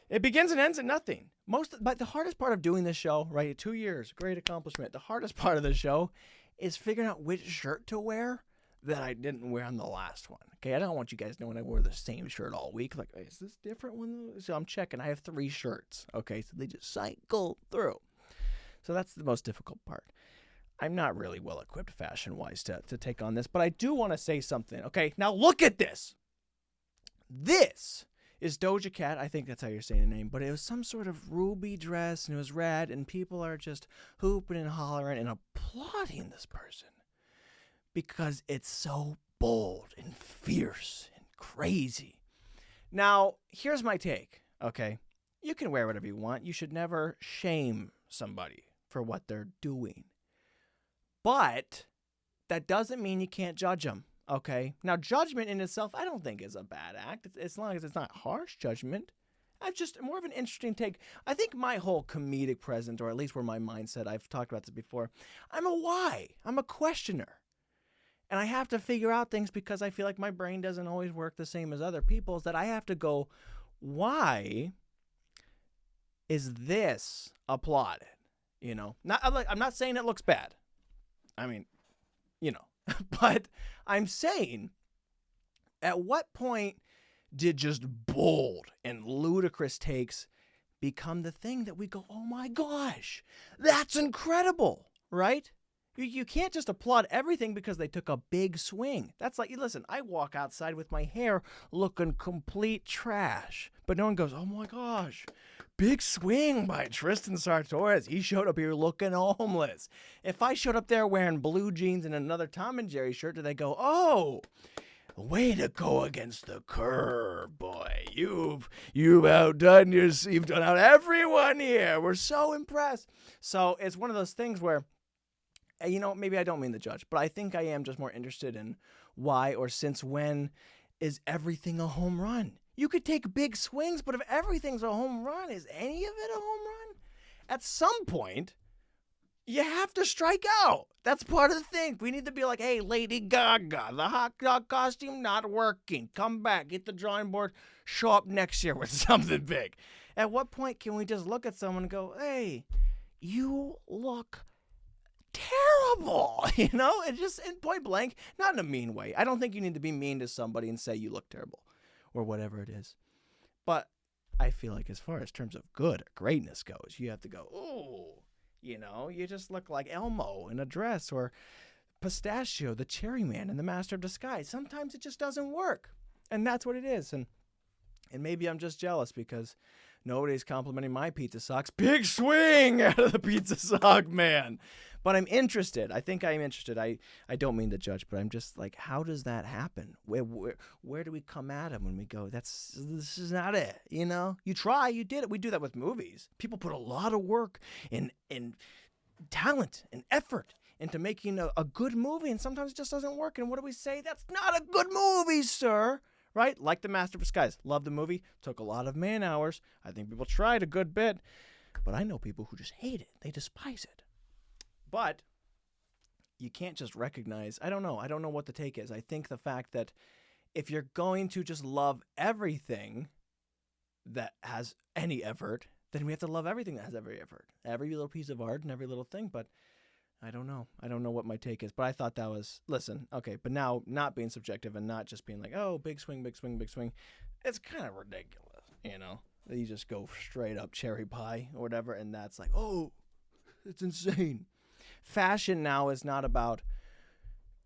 It begins and ends at nothing. But the hardest part of doing this show, right, 2 years, great accomplishment. The hardest part of the show is figuring out which shirt to wear that I didn't wear on the last one. Okay, I don't want you guys knowing I wore the same shirt all week. Like, is this different one? So I'm checking. I have 3 shirts. Okay, so they just cycle through. So that's the most difficult part. I'm not really well equipped fashion-wise to take on this, but I do want to say something. Okay, now look at this. This is Doja Cat. I think that's how you're saying the name, but it was some sort of ruby dress, and it was red, and people are just hooping and hollering and applauding this person because it's so bold and fierce and crazy. Now, here's my take, okay? You can wear whatever you want. You should never shame somebody for what they're doing. But that doesn't mean you can't judge them, okay? Now, judgment in itself, I don't think is a bad act, as long as it's not harsh judgment. That's just more of an interesting take. I think my whole comedic presence, or at least where my mindset, I've talked about this before, I'm a why. I'm a questioner. And I have to figure out things because I feel like my brain doesn't always work the same as other people's, that I have to go, why is this applauded? I'm not saying it looks bad. I mean, but I'm saying, at what point did just bold and ludicrous takes become the thing that we go, oh my gosh, that's incredible, right? You can't just applaud everything because they took a big swing. That's like, listen, I walk outside with my hair looking complete trash, but no one goes, oh my gosh, big swing by Tristan Sartoris. He showed up here looking homeless. If I showed up there wearing blue jeans and another Tom and Jerry shirt, do they go, oh, way to go against the curve, boy. You've outdone you've done out everyone here. We're so impressed. So it's one of those things where, maybe I don't mean to judge, but I think I am just more interested in why or since when is everything a home run? You could take big swings, but if everything's a home run, is any of it a home run? At some point, you have to strike out. That's part of the thing. We need to be like, hey, Lady Gaga, the hot dog costume not working. Come back, get the drawing board, show up next year with something big. At what point can we just look at someone and go, hey, you look terrible, It's just in point blank, not in a mean way. I don't think you need to be mean to somebody and say you look terrible or whatever it is. But I feel like as far as terms of good or greatness goes, you have to go, oh, you just look like Elmo in a dress, or Pistachio, the Cherry Man in The Master of Disguise. Sometimes it just doesn't work. And that's what it is. And maybe I'm just jealous because Nobody's complimenting my pizza socks. Big swing out of the pizza sock man. But I'm interested. I think I'm interested. I don't mean to judge, but I'm just like, how does that happen? Where do we come at him when we go, this is not it, you know? You try, you did it. We do that with movies. People put a lot of work and talent and effort into making a good movie, and sometimes it just doesn't work. And what do we say? That's not a good movie, sir. Right? Like The Master of Disguise. Love the movie. Took a lot of man hours. I think people tried a good bit. But I know people who just hate it. They despise it. But you can't just recognize, I don't know what the take is. I think the fact that if you're going to just love everything that has any effort, then we have to love everything that has every effort. Every little piece of art and every little thing. But I don't know. I don't know what my take is. But I thought that was, listen, okay, but now not being subjective and not just being like, oh, big swing, big swing, big swing. It's kind of ridiculous, you know? You just go straight up cherry pie or whatever, and that's like, oh, it's insane. Fashion now is not about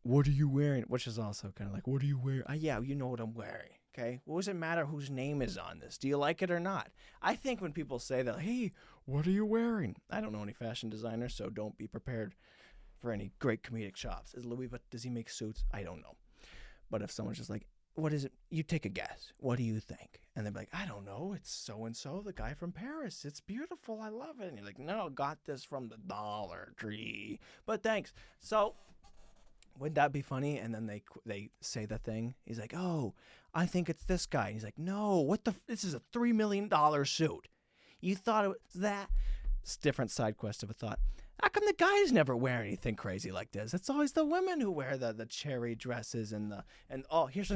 what are you wearing, which is also kind of like, what are you wearing? Yeah, you know what I'm wearing, okay? What does it matter whose name is on this? Do you like it or not? I think when people say that, hey, what are you wearing? I don't know any fashion designers, so don't be prepared for any great comedic chops. Does he make suits? I don't know. But if someone's just like, what is it? You take a guess. What do you think? And they're like, I don't know. It's so-and-so, the guy from Paris. It's beautiful. I love it. And you're like, no, got this from the Dollar Tree. But thanks. So wouldn't that be funny? And then they say the thing. He's like, oh, I think it's this guy. And he's like, no, this is a $3 million suit. You thought it was that? It's a different side quest of a thought. How come the guys never wear anything crazy like this? It's always the women who wear the cherry dresses and here's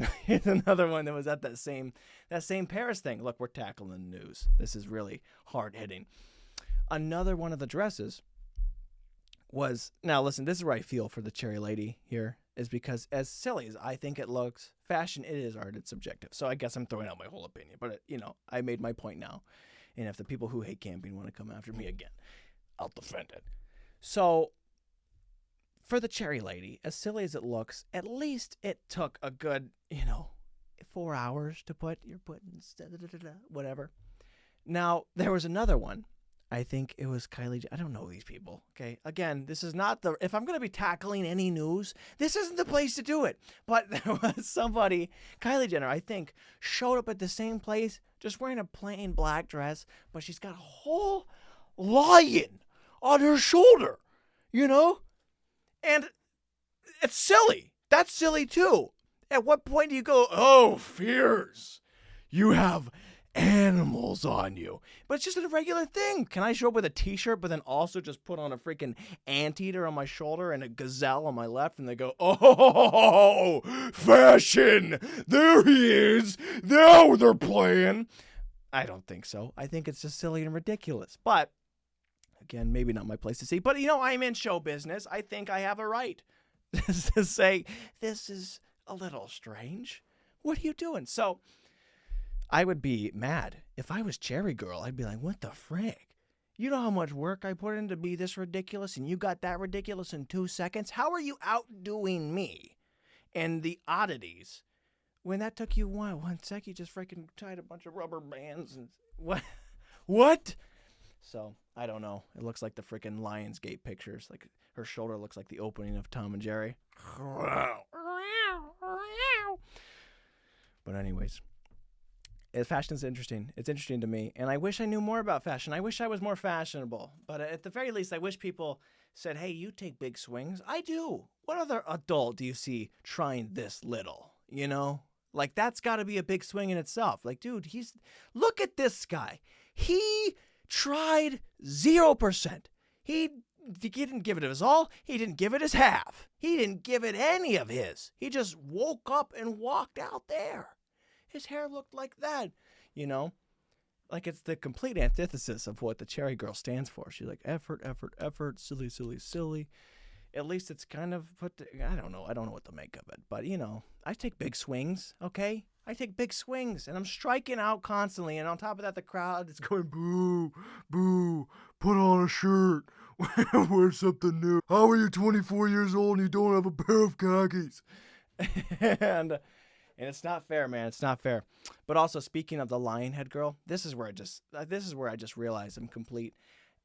another one that was at that same Paris thing. Look, we're tackling the news. This is really hard hitting. Another one of the dresses was, now listen, this is where I feel for the cherry lady here, is because as silly as I think it looks, fashion, it is art, it's subjective. So I guess I'm throwing out my whole opinion, but I made my point now. And if the people who hate camping want to come after me again, I'll defend it. So, for the cherry lady, as silly as it looks, at least it took a good, 4 hours to put. You're putting whatever. Now, there was another one. I think it was Kylie. I don't know these people. Okay. Again, this is not if I'm going to be tackling any news, this isn't the place to do it. But there was somebody, Kylie Jenner, I think, showed up at the same place, just wearing a plain black dress, but she's got a whole lion on her shoulder, and it's silly. That's silly too. At what point do you go, oh, fears, you have animals on you? But it's just a regular thing. Can I show up with a t-shirt, but then also just put on a freaking anteater on my shoulder and a gazelle on my left, and they go, oh, fashion, there he is, now they're playing. I don't think so. I think it's just silly and ridiculous. But again, maybe not my place to see, but I'm in show business. I think I have a right to say, this is a little strange. What are you doing? So I would be mad. If I was Cherry Girl, I'd be like, what the frick? You know how much work I put in to be this ridiculous, and you got that ridiculous in 2 seconds? How are you outdoing me and the oddities when that took you 1 sec? You just freaking tied a bunch of rubber bands and what? So, I don't know. It looks like the freaking Lionsgate pictures. Like, her shoulder looks like the opening of Tom and Jerry. But anyways, fashion's interesting. It's interesting to me. And I wish I knew more about fashion. I wish I was more fashionable. But at the very least, I wish people said, hey, you take big swings. I do. What other adult do you see trying this little? Like, that's got to be a big swing in itself. Like, dude, look at this guy. He tried 0%. He didn't give it his all. He didn't give it his half. He didn't give it any of his. He just woke up and walked out there. His hair looked like that, Like, it's the complete antithesis of what the Cherry Girl stands for. She's like, effort, effort, effort, silly, silly, silly. At least it's kind of I don't know. I don't know what to make of it. But, I take big swings, okay? I take big swings, and I'm striking out constantly. And on top of that, the crowd is going, boo, boo, put on a shirt, wear something new. How are you 24 years old and you don't have a pair of khakis? And, And it's not fair, man. It's not fair. But also, speaking of the lion head girl, this is where I just realized I'm complete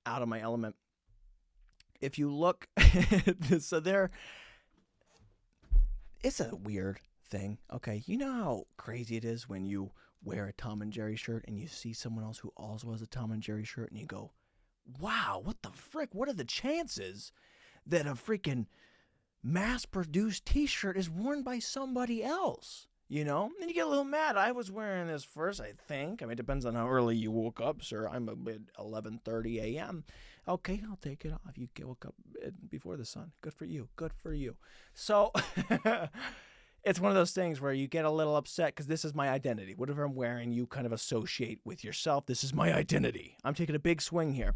out of my element. If you look, so it's a weird thing. Okay, you know how crazy it is when you wear a Tom and Jerry shirt and you see someone else who also has a Tom and Jerry shirt and you go, wow, what the frick? What are the chances that a freaking mass-produced t-shirt is worn by somebody else? You know? And you get a little mad. I was wearing this first, I think. I mean, it depends on how early you woke up, sir. I'm at 11:30 a.m. Okay, I'll take it off. You woke up before the sun. Good for you. Good for you. So, it's one of those things where you get a little upset because this is my identity. Whatever I'm wearing, you kind of associate with yourself. This is my identity. I'm taking a big swing here.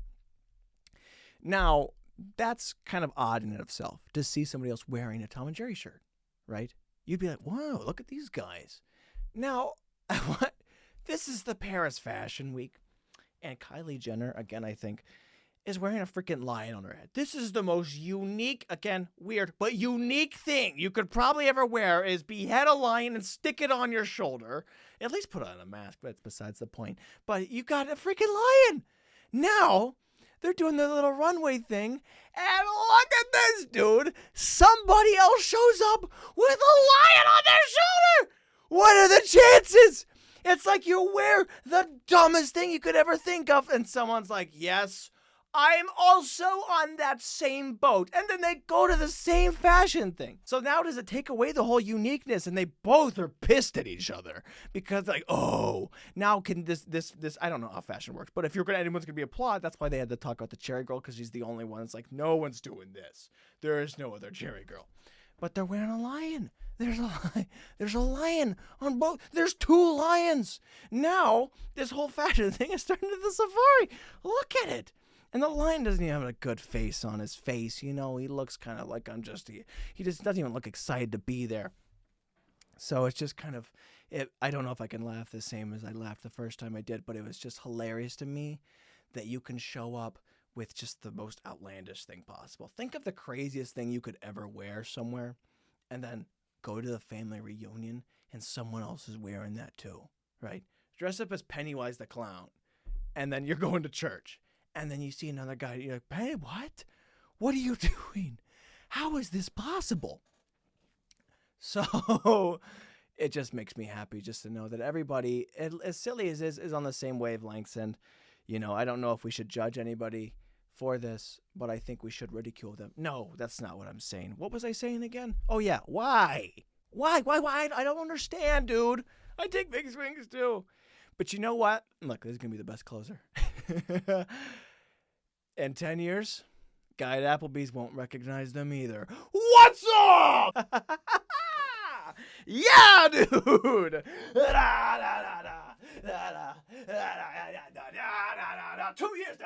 Now, that's kind of odd in and of itself to see somebody else wearing a Tom and Jerry shirt, right? You'd be like, whoa, look at these guys. Now, this is the Paris Fashion Week, and Kylie Jenner, again, I think, is wearing a freaking lion on her head. This is the most unique, again, weird, but unique thing you could probably ever wear is behead a lion and stick it on your shoulder. At least put on a mask, but that's besides the point. But you got a freaking lion. Now, they're doing their little runway thing, and look at this, dude. Somebody else shows up with a lion on their shoulder. What are the chances? It's like you wear the dumbest thing you could ever think of, and someone's like, yes, I'm also on that same boat. And then they go to the same fashion thing. So now does it take away the whole uniqueness? And they both are pissed at each other because like, oh, now can this, I don't know how fashion works, but if anyone's going to be applauded, that's why they had to talk about the cherry girl because she's the only one. It's like, no one's doing this. There is no other cherry girl. But they're wearing a lion. There's a lion on both. There's two lions. Now, this whole fashion thing is turning into the safari. Look at it. And the lion doesn't even have a good face on his face. You know, he looks kind of like he just doesn't even look excited to be there. So it's just kind of, I don't know if I can laugh the same as I laughed the first time I did, but it was just hilarious to me that you can show up with just the most outlandish thing possible. Think of the craziest thing you could ever wear somewhere and then go to the family reunion and someone else is wearing that too, right? Dress up as Pennywise the Clown and then you're going to church. And then you see another guy, you're like, hey, what? What are you doing? How is this possible? So it just makes me happy just to know that everybody, as silly as is on the same wavelengths. And, you know, I don't know if we should judge anybody for this, but I think we should ridicule them. No, that's not what I'm saying. What was I saying again? Oh, yeah. Why? Why? I don't understand, dude. I take big swings, too. But you know what? Look, this is going to be the best closer. In 10 years, guy at Applebee's won't recognize them either. What's up? Yeah, dude. 2 years.